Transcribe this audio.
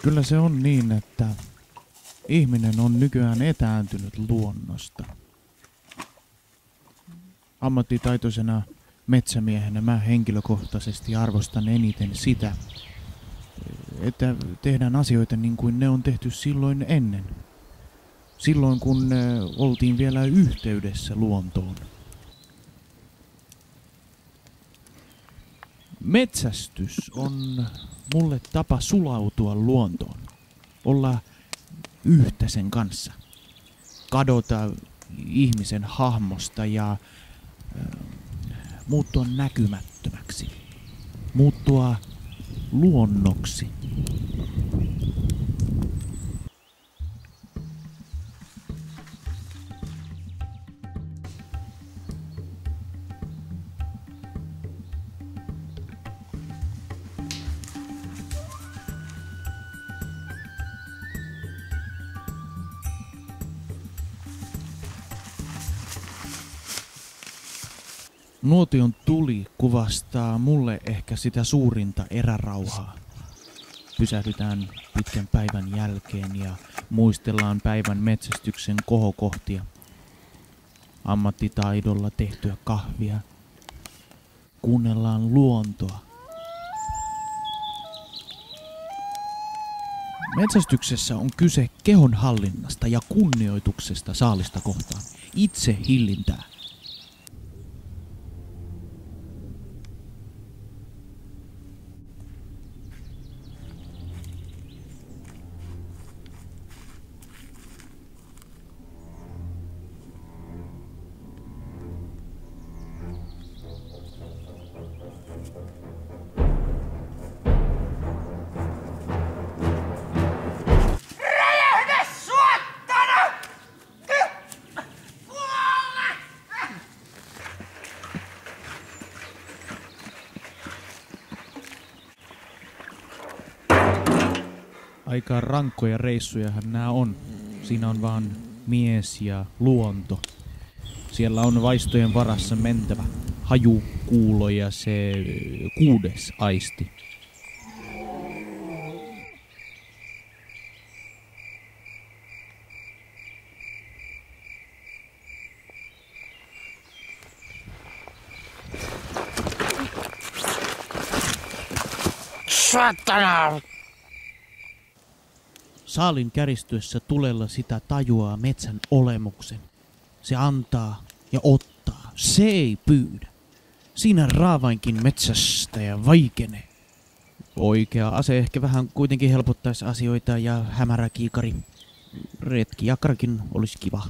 Kyllä se on niin, että ihminen on nykyään etääntynyt luonnosta. Ammattitaitoisena metsämiehenä mä henkilökohtaisesti arvostan eniten sitä, että tehdään asioita niin kuin ne on tehty silloin ennen. Silloin kun oltiin vielä yhteydessä luontoon. Metsästys on mulle tapa sulautua luontoon. Olla yhtä sen kanssa. Kadota ihmisen hahmosta ja muuttua näkymättömäksi. Muuttua luonnoksi. Nuotion tuli kuvastaa mulle ehkä sitä suurinta erärauhaa. Pysähdytään pitkän päivän jälkeen ja muistellaan päivän metsästyksen kohokohtia. Ammattitaidolla tehtyä kahvia. Kuunnellaan luontoa. Metsästyksessä on kyse kehonhallinnasta ja kunnioituksesta saalista kohtaan. Itse hillintää. Aika rankkoja reissujahan nämä on. Siinä on vaan mies ja luonto. Siellä on vaistojen varassa mentävä. Haju, kuulo ja se 6. aisti. Saatana! Saalin käristyessä tulella sitä tajuaa metsän olemuksen. Se antaa ja ottaa. Se ei pyydä. Siinä raavainkin metsästäjä vaikenee. Oikea ase ehkä vähän kuitenkin helpottaisi asioita ja hämärä kiikari. Retkijakkarakin olisi kiva.